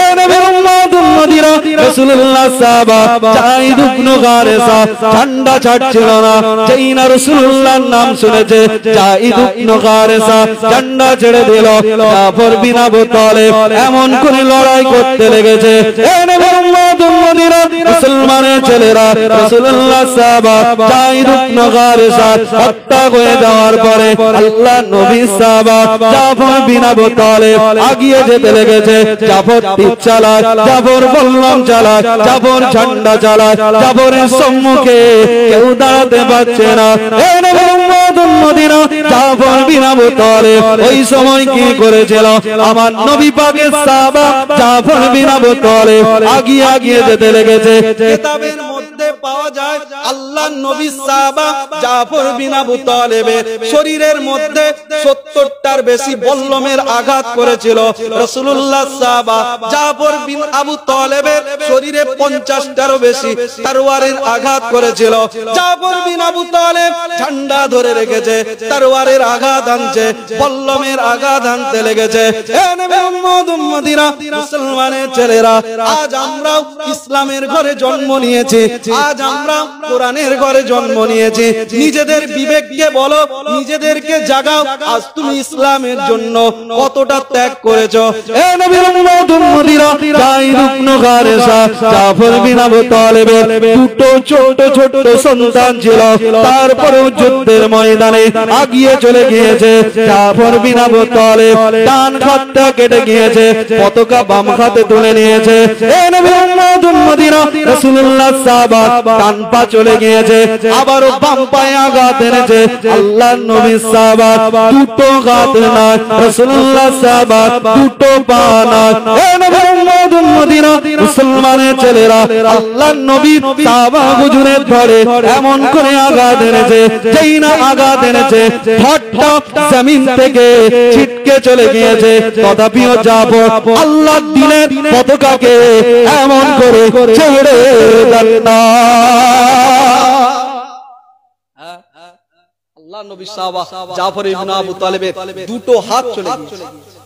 এ নবীর উম্মত উম্মতিরা, রাসূলুল্লাহ সাহাবা যায়েদ ইবনে হারেসা ঠান্ডা ছাড়ছিল না। যেই না রাসূলুল্লাহর নাম শুনেছে যায়েদ ইবনে হারেসা ঠান্ডা ছেড়ে দিল। জাফর বিন আবু তালেব এমন করে লড়াই করতে লেগেছে। এ নবীর উম্মত উম্মতিরা, মুসলমানের ছেলেরা, রাসূলুল্লাহ সাহাবা যায়েদ ইবনে হারেসা হত্যা হয়ে যাওয়ার পরে আল্লাহ নবী সাহাবা জাফর বিন আবু তালেব আগিয়ে যেতে লেগেছে। জাফর তীর চালায়, জাফর বল্লম চালায়, জাফর ঝান্ডা চালায়, জাফরের সম্মুখে কেউ দাঁড়াতে পারছে না। এ নবীর উম্মত উম্মতিরা, জাফর বিন আবু তালেব ওই সময় কি করেছিল? আমার নবী পাকের সাহাবা জাফর বিন আবু তালেব আগিয়ে আগিয়ে যেতে লেগেছে। কিতাবের মধ্যে পাওয়া যায় আল্লাহ নবী সাহাবা জাফর বিন আবু তালেবের শরীরের মধ্যে 70টার বেশি বল্লমের আঘাত করেছিল। রাসূলুল্লাহ সাহাবা জাফর বিন আবু তালেবের শরীরে 50টারও বেশি তরবারের আঘাত করেছিল। জাফর বিন আবু তালেব ঝান্ডা ধরে রেখেছে, তরবারের আঘাত আনছে, বল্লমের আঘাত আনতে লেগেছে। এ নবীর উম্মত উম্মতিরা, মুসলমানের ছেলেরা, আজ আমরাও ইসলামের ঘরে জন্ম নিয়েছি, আজ আমরা কোরআনের ঘরে জন্ম নিয়েছি। নিজেদের বিবেককে বলো, নিজেদেরকে জাগাও, আজ তুমি ইসলামের জন্য কতটা ত্যাগ করেছো। এ নবীর উম্মত উম্মতিরা, যায়েদ ইবনে হারেসা জাফর বিন আবু তালেবের দুটো ছোট ছোট সন্তান ছিল, তারপরেও যুদ্ধের ময়দানে আগিয়ে চলে গিয়েছে। জাফর বিন আবু তালেব ডান হাতটা কেটে গিয়েছে, পতাকা বাম হাতে তুলে নিয়েছে। এ নবীর উম্মত উম্মতিরা, রাসূলুল্লাহ সাহাবা ডান পা চলে গিয়েছে, আবারও বাম পায়ে আঘাত এনেছে। আল্লাহর নবী সাহাবা দুটো হাত না, রাসূলুল্লাহ সাহাবা দুটো পা না। এ নবীর উম্মত উম্মতিরা, মুসলমানের ছেলেরা, আল্লাহর নবী সাহাবা হুজুরের ধরে এমন করে আঘাত এনেছে, যেই না আঘাত এনেছে হঠাৎ জমিন থেকে ছিটকে চলে গিয়েছে। তথাপিও জাফর আল্লাহর দ্বীনের পতাকাকে এমন করে ছেড়ে দেন না। আল্লাহ নবী সাহাবা জাফর ইবনে আবু তালেবের দুটো হাত চলে গিয়েছে,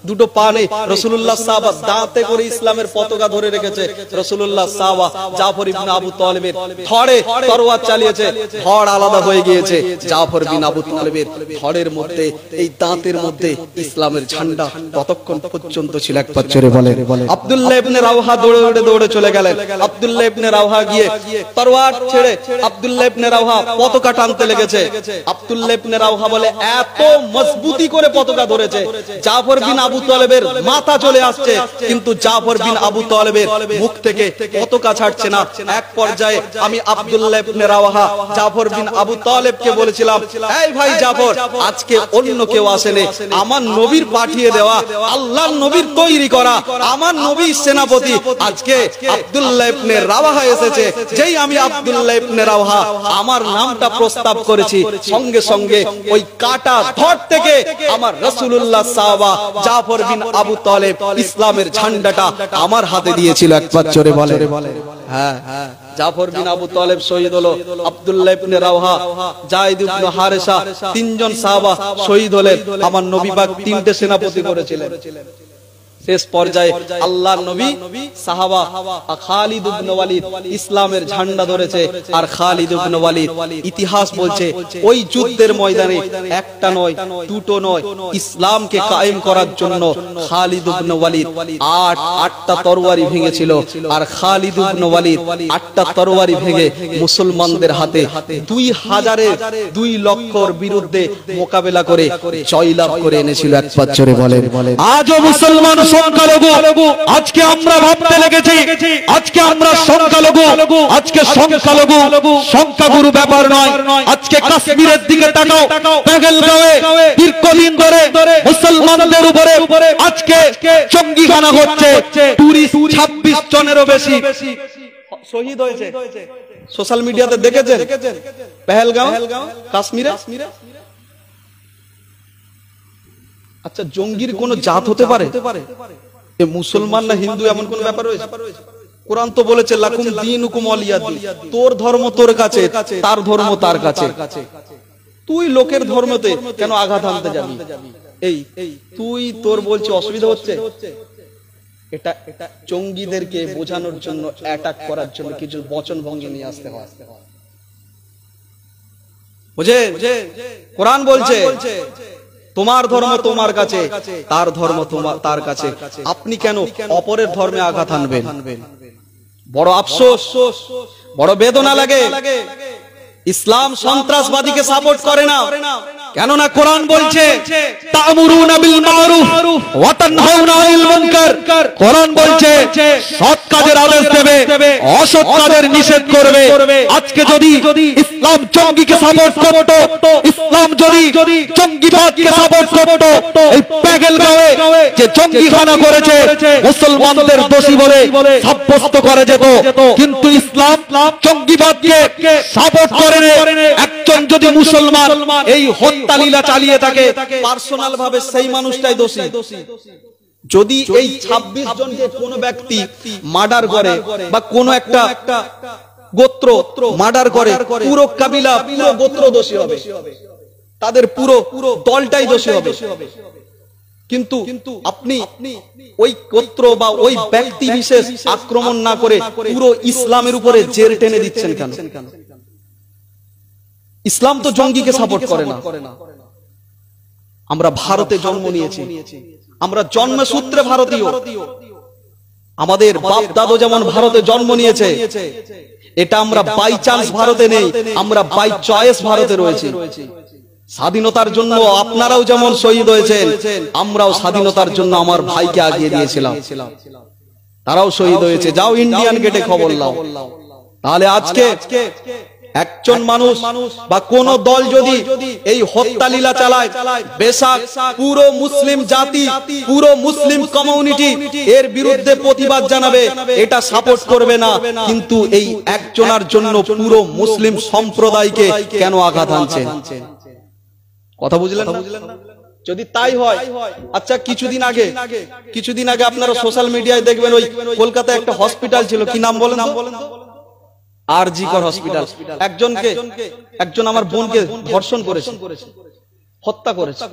দুটো পা নেই। রাসূলুল্লাহ সাহাবা দাঁতে করে ইসলামের পতাকা ধরে রেখেছে। রাসূলুল্লাহ সাহাবা জাফর ইবনে আবু তালেবের ধড়ে তরোয়ার চালিয়েছে, ধড় আলাদা হয়ে গিয়েছে। জাফর বিন আবু তালেবের ধড়ের মধ্যে, এই দাঁতের মধ্যে ইসলামের ঝান্ডা ততক্ষণ পর্যন্ত ছিল। একবার জোরে বলে। আব্দুল্লাহ ইবনে রাওহা দৌড়ে দৌড়ে দৌড়ে চলে গেলেন। আব্দুল্লাহ ইবনে রাওহা গিয়ে তরোয়ার ছেড়ে আব্দুল্লাহ ইবনে রাওহা পতাকা টানতে লেগেছে। আব্দুল্লাহ ইবনে রাওহা বলে, এত মজবুতি করে পতাকা ধরেছে, জাফর বিন আবু তালেবের মাথা চলে আসছে, কিন্তু জাফর বিন আবু তালেবের মুখ থেকে পতাকা ছাড়ছে না। এক পর্যায়ে আমি আব্দুল্লাহ ইবনে রাওহা জাফর বিন আবু তালেবকে বলেছিলাম, এই ভাই জাফর, আজকে অন্য কেউ আসেনি, আমার নবীর পাঠিয়ে দেওয়া, আল্লাহর নবীর তৈরি করা, আমার নবীর সেনাপতি আজকে আব্দুল্লাহ ইবনে রাওহা এসেছে। যেই আমি আব্দুল্লাহ ইবনে রাওহা আমার নামটা প্রস্তাব করেছি, সঙ্গে সঙ্গে ওই কাটা ধড় থেকে আমার রাসূলুল্লাহ সাহাবা জাফর বিন আবু তালেব ইসলামের ঝান্ডাটা আমার হাতে দিয়েছিল। একবার জোরে বলে। হ্যাঁ, জাফর বিন আবু তালেব শহীদ হলো, আব্দুল্লাহ ইবনে রাওহা, যায়েদ ইবনে হারেসা, তিনজন সাহাবা শহীদ হলেন। আমার নবী পাক তিনটে সেনাপতি করেছিলেন। শেষ পর্যায়ে আল্লাহর নবী সাহাবা খালিদ ইবনে ওয়ালিদ ইসলামের ঝান্ডা ধরেছে। আর খালিদ ইবনে ওয়ালিদ ইতিহাস বলছে, ওই যুদ্ধের ময়দানে একটা নয়, দুটো নয়, ইসলামকে কায়েম করার জন্য খালিদ ইবনে ওয়ালিদ আটটা তরবারি ভেঙেছিল। আর খালিদ ইবনে ওয়ালিদ আটটা তরবারি ভেঙে মুসলমানদের হাতে 2 লক্ষর বিরুদ্ধে মোকাবেলা করে জয়লাভ করে এনেছিল। একবার জোরে বলেন। আজও মুসলমান সংখ্যালঘু, আজকে আমরা ভাবতে লেগেছি আজকে আমরা সংখ্যালঘু, আজকে সংখ্যালঘু সংখ্যাগুরু ব্যাপার নয়। আজকে কাশ্মীরের দিকে তাকাও, পেহেলগাঁওয়ে দীর্ঘদিন ধরে মুসলমানদের উপরে আজকে জঙ্গিখানা হচ্ছে। টুরিস্ট 26 জনেরও বেশি শহীদ হয়েছে, সোশ্যাল মিডিয়াতে দেখেছেন, পেহেলগাঁও কাশ্মীরে। আচ্ছা, জঙ্গির কোন জাত হতে পারে? মুসলমান না হিন্দু এমন কোন ব্যাপার রয়েছে? কোরআন তো বলেছে লাকুম দীনুকুম ওয়ালিয়া দীন, তোর ধর্ম তোর কাছে, তার ধর্ম তার কাছে। তুই লোকের ধর্মতে কেন আঘাত আনতে যাবি? এই তুই তোর বলছি অসুবিধা হচ্ছে, এটা জঙ্গিদেরকে বোঝানোর জন্য, অ্যাটাক করার জন্য কিছু বচন ভঙ্গি নিয়ে আসতে হয়। বুঝে কোরআন বলছে তোমার ধর্ম তোমার কাছে, তার ধর্ম তার কাছে। আপনি কেন অপরের ধর্মে আঘাত আনবেন? বড় আফসোস, বড় বেদনা লাগে। ইসলাম সন্ত্রাসবাদীকে সাপোর্ট করে না, কেননা কোরআন বলছে তা'মুরুনা বিল মারুফ ওয়া তানহাউনা আনিল মুনকার। কোরআন বলছে সৎ কাজের আদেশ দেবে, অসৎ কাজের নিষেধ করবে। আজকে যদি ইসলাম জঙ্গিকে সাপোর্ট করত, ইসলাম যদি জঙ্গিবাদকে সাপোর্ট করত, এই পেহেলগাঁওয়ে যে জঙ্গিখানা করেছে মুসলমানদের দোষী বলে সাব্যস্ত করা যেত, কিন্তু ইসলাম জঙ্গিবাদকে সাপোর্ট করে। একজন যদি মুসলমান এই হত্যা লীলা চালিয়ে থাকে, পার্সোনাল ভাবে সেই মানুষটাই দোষী। যদি এই 26 জনকে কোন ব্যক্তি মার্ডার করে বা কোন একটা গোত্র মার্ডার করে, পুরো কাবিলা, পুরো গোত্র দোষী হবে, তাদের পুরো দলটাই দোষী হবে। কিন্তু আপনি ওই গোত্র বা ওই ব্যক্তি বিশেষ আক্রমণ না করে পুরো ইসলামের উপরে জের টেনে দিচ্ছেন কেন? ইসলাম তো জঙ্গিকে সাপোর্ট করে না। আমরা ভারতে জন্ম নিয়েছি, আমরা জন্মসূত্রে ভারতীয়। আমাদের বাপ দাদু যেমন ভারতে জন্ম নিয়েছে, এটা আমরা বাই চান্স ভারতে নেই, আমরা বাই চয়েস ভারতে রয়েছি। স্বাধীনতার জন্য আপনারাও যেমন শহীদ হয়েছেন, আমরাও স্বাধীনতার জন্য আমার ভাইকে আগিয়ে দিয়েছিলাম, তারাও শহীদ হয়েছে। যাও ইন্ডিয়ান গেটে খবর লাও। তাহলে আজকে একজন মানুষ বা কোন দল যদি এই হত্যা লীলা চালায়, বেশক পুরো মুসলিম জাতি, পুরো মুসলিম কমিউনিটি এর বিরুদ্ধে প্রতিবাদ জানাবে, এটা সাপোর্ট করবে না। কিন্তু এই একজনের জন্য পুরো মুসলিম সম্প্রদায়কে কেন আঘাত আনছে? কথা বুঝলেন না? যদি তাই হয়, আচ্ছা কিছুদিন আগে আপনারা সোশ্যাল মিডিয়ায় দেখবেন, ওই কলকাতায় একটা হসপিটাল ছিল, কি নাম বলেন? আরজি কর হসপিটাল। একজন আমার বোনকে ধর্ষণ করেছে, হত্যা করেছে।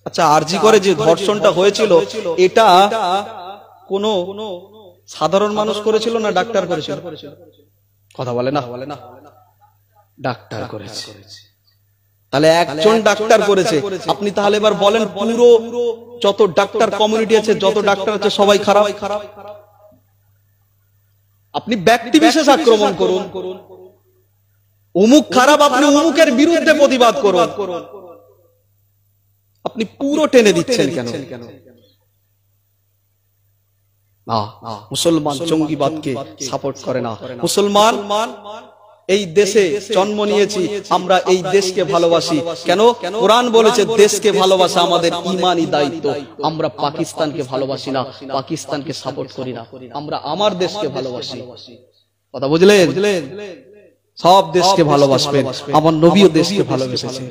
আচ্ছা, আরজি করে যে ধর্ষণটা হয়েছিল, এটা কোন সাধারণ মানুষ করেছিল না ডাক্তার করেছিল? কথা বলে না, ডাক্তার করেছে। তাহলে একজন ডাক্তার করেছে। আপনি তাহলে এবার বলেন, পুরো যত ডাক্তার কমিউনিটি আছে, যত ডাক্তার আছে, সবাই খারাপ? আপনি ব্যক্তি বিশেষ আক্রমণ করুন, অমুক খারাপ, আপনি অমুকের বিরুদ্ধে প্রতিবাদ করুন, আপনি পুরো টেনে দিচ্ছেন কেন? মুসলমান জঙ্গিবাদকে সাপোর্ট করে না। মুসলমান এই দেশে জন্ম নিয়েছি, আমরা এই দেশকে ভালোবাসি। কেন? কোরআন বলেছে দেশকে ভালোবাসা আমাদের ঈমানি দায়িত্ব। আমরা পাকিস্তানকে ভালোবাসি না, পাকিস্তানকে সাপোর্ট করি না, আমরা আমার দেশকে ভালোবাসি। কথা বুঝলেন? সব দেশকে ভালোবাসবেন, আমার নবীও দেশকে ভালোবেসেছে।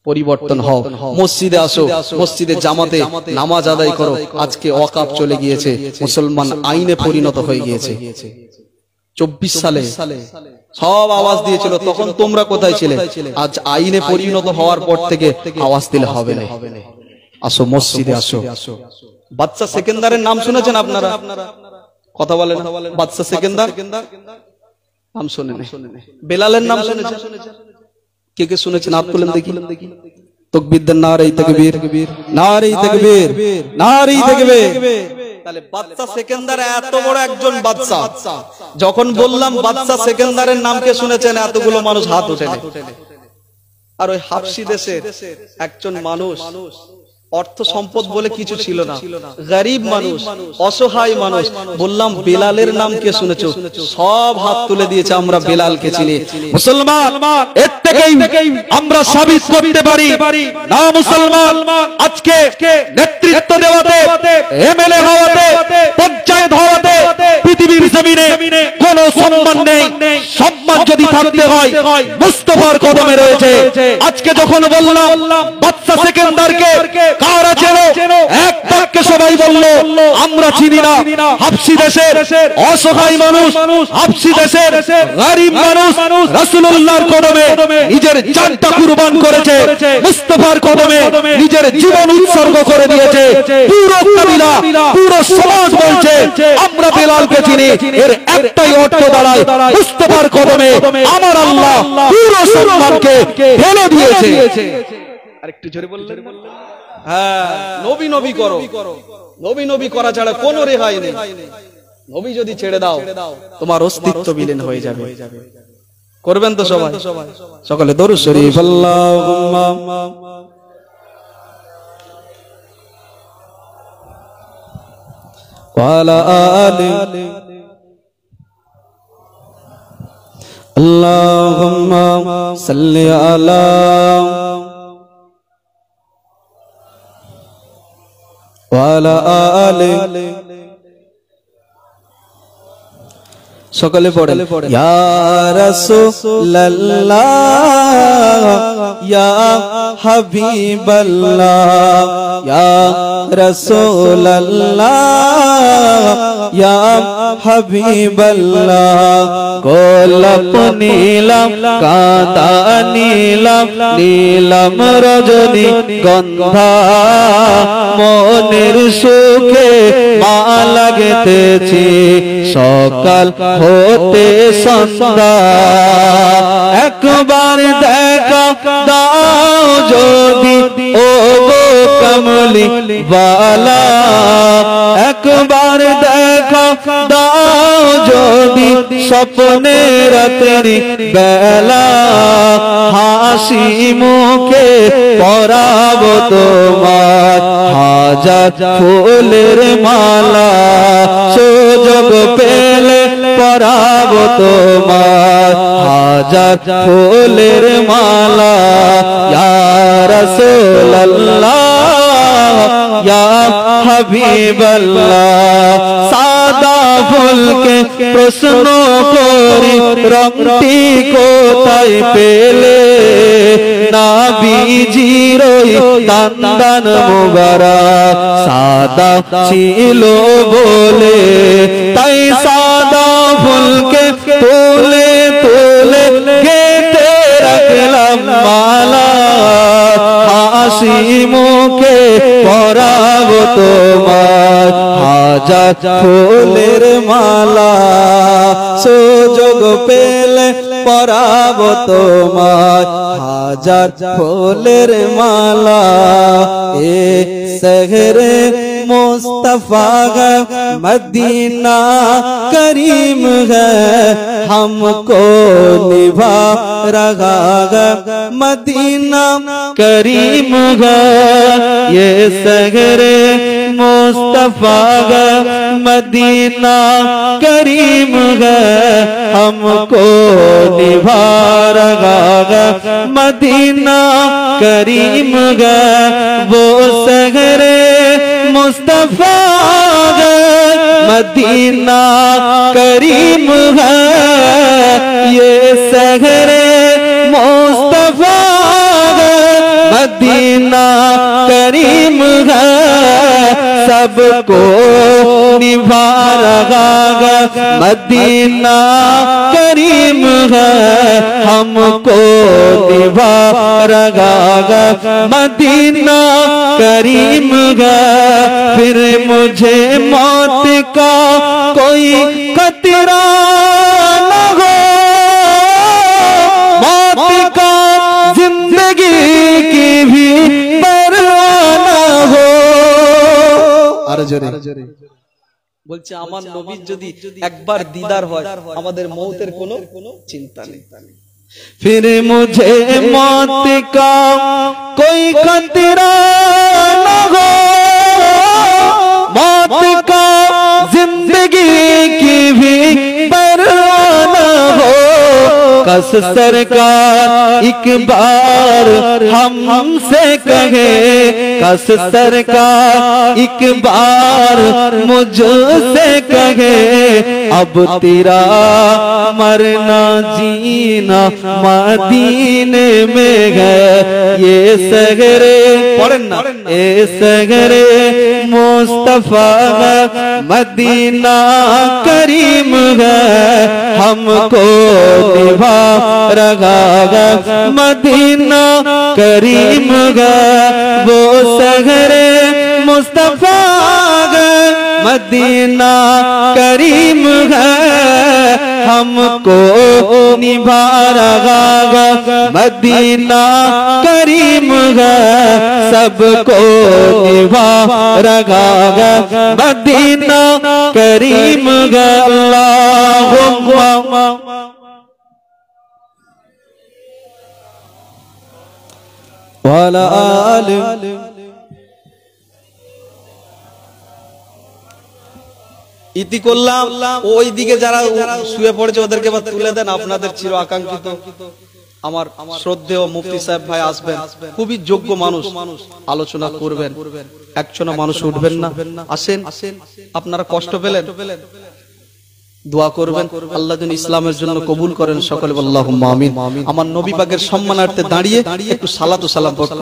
পরিবর্তন হও, মসজিদে আসো, মসজিদে জামাতে নামাজ আদায় করো। আজকে ওয়াকাফ চলে গিয়েছে, মুসলমান আইনে পরিণত হয়ে গিয়েছে। 24 সালে সব আওয়াজ দিয়েছিল, তখন তোমরা কোথায় ছিলে? আজ আইনে পরিণত হওয়ার পর থেকে আওয়াজ দিলে হবে না। আসো, মসজিদে আসো। বাদশা সেকেন্দারের নাম শুনেছেন আপনারা? কথা বলেন। বাদশা সেকেন্দার নাম শুনেন? বেলালের নাম শুনেছেন? কে কে শুনেছেন? হাত তুলেন দেখি। তাকবীর দেন, নারে তাকবীর, নারে তাকবীর, নারে তাকবীর। তাহলে বাদশা সেকেন্দার এত বড় একজন বাদশা। যখন বললাম বাদশা সেকেন্দারের নাম কে শুনেছেন, এতগুলো মানুষ হাত ওঠে। আর ওই হাবশি দেশের একজন মানুষ অর্থ সম্পদ বলে কিছু ছিল না, গরিব মানুষ, অসহায় মানুষ। বললাম বেলালের নাম কে শুনেছো? সব হাত তুলে দিয়েছে, আমরা বেলালকে চিনি। মুসলমান, এর থেকেই আমরা সাবিত করতে পারি না মুসলমান আজকে নেতৃত্ব দেওয়াতে, এমএলএ হওয়াতে, পঞ্চায়েত হওয়াতে পৃথিবীর জমিনে কোনো সম্মান নেই। সম্মান যদি থাকতে হয় মুস্তাফার কদমে রয়েছে। আজকে যখন বললাম বাদশা সেকেন্দারকে কারা চেনো, এক বাক্যে সবাই বলল আমরা চিনি না। হাবশি দেশের অসহায় মানুষ, হাবশি দেশের গরিব মানুষ রাসূলুল্লাহর কদমে নিজের জানটা কুরবান করেছে, মুস্তাফার কদমে নিজের জীবন উৎসর্গ করে দিয়েছে। পুরো কবিলা, পুরো সমাজ বলছে আমরা বেলালকে চিনি। এর একটাই অর্থ দাঁড়ায় মুস্তাফার কদমে আমার আল্লাহ পুরো সম্মানকে ঢেলে দিয়েছে। আরেকটু জোরে বললেন? হ্যাঁ, নবী নবী করো, নবী নবী করা ছাড়া কোনো রেহাই নেই। নবী যদি ছেড়ে দাও তোমার অস্তিত্ব বিলীন হয়ে যাবে। করবেন তো সবাই? সকলে দরুদ শরীফ আল্লাহুম্মা ওয়া আলা আলি আল্লাহুম্মা সাল্লি আলা ওয়া আলা আলি। সকলে পড়েন ইয়া রাসূলুল্লাহ ইয়া হাবিবাল্লাহ ইয়া রাসূলুল্লাহ ইয়া হাবিবাল্লাহ। গোলাপ নীলাম কাঁদা নীলাম নীলাম রজনী গন্ধা, মনের সুখে মালা গেঁথেছি সকাল হতে সন্ধ্যা। একবার দেখা দাও যদি ও গো কমলি বালা, একবার দেখা দাও যদি স্বপ্নে রাতেরি বেলা। হাসি মুখে পরাবো তোমার হাজার ফুলের মালা, সুযোগ পেলে পরাবো তোমার হাজার ফুলের মালা। ইয়া রাসূলুল্লাহ ইয়া হাবিবাল্লাহ। সাদা ফুলকে প্রশ্ন করি রংটি কোথায় পেলে, নবীজির দান মুবারক সাদা ছিল বলে, তাই সাদা ফুলকে তুলে তুলে গেঁথে রাখলাম মালা। হাসি মুখে পরাবো তোমার হাজার ফুলের মালা, সুযোগ পেলে পরাবো তোমার হাজার ফুলের মালা। এ শহরে मुस्तफा है मदीना करीम है, हमको निभा रहा है मदीना करीम है। ये शहरे मुस्तफा है मदीना करीम है, हमको निभा रहा है मदीना करीम है। वो शहरे मुस्तफा है मदीना करीम है, ये शहरे मुस्तफा है मदीना करीम है। सबको निभा रहा है मदीना करीम है, हमको निभा रहा है मदीना करीम है। फिर मुझे मौत का कोई खतरा न हो, मौत का जिंदगी की भी परवाह न हो। বলছে আমার নবীর যদি একবার দিদার হয় আমাদের মৌতের কোনো চিন্তা নেই। फिर मुझे मौत का कोई खतरा न हो, मौत का जिंदगी की भी परवाह न हो। कस सरकार एक बार हमसे कहे, कस सरकार एक बार मुझसे कहे, अब तेरा मरना जीना मदीने में है। ये सगरे पढ़ना, ये सगरे मुस्तफा मदीना करीम है, हमको निभा रहा मदीना करीम है। वो सगरे मुस्तफा मदीना करीम है, हमको निभा रहा मदीना करीम है, सबको निभा रहा मदीना करीम है। अल्लाहुम्मा वाला आले। ইতি করলাম, ওই দিকে যারা শুয়ে পড়েছে ওদেরকে এবার তুলে দেন। আপনাদের চির আকাঙ্ক্ষিত আমার শ্রদ্ধেয় মুফতি সাহেব ভাই আসবেন, খুবই যোগ্য মানুষ, আলোচনা করবেন। একজনও মানুষ উঠবেন না, আসেন। আপনারা কষ্ট পেলেন, দোয়া করবেন আল্লাহ যেন ইসলামের জন্য কবুল করেন। সকলে আল্লাহুম্মা আমিন। আমার নবী পাকের সম্মানার্থে দাঁড়িয়ে একটু সালাত ও সালাম পড়ুন।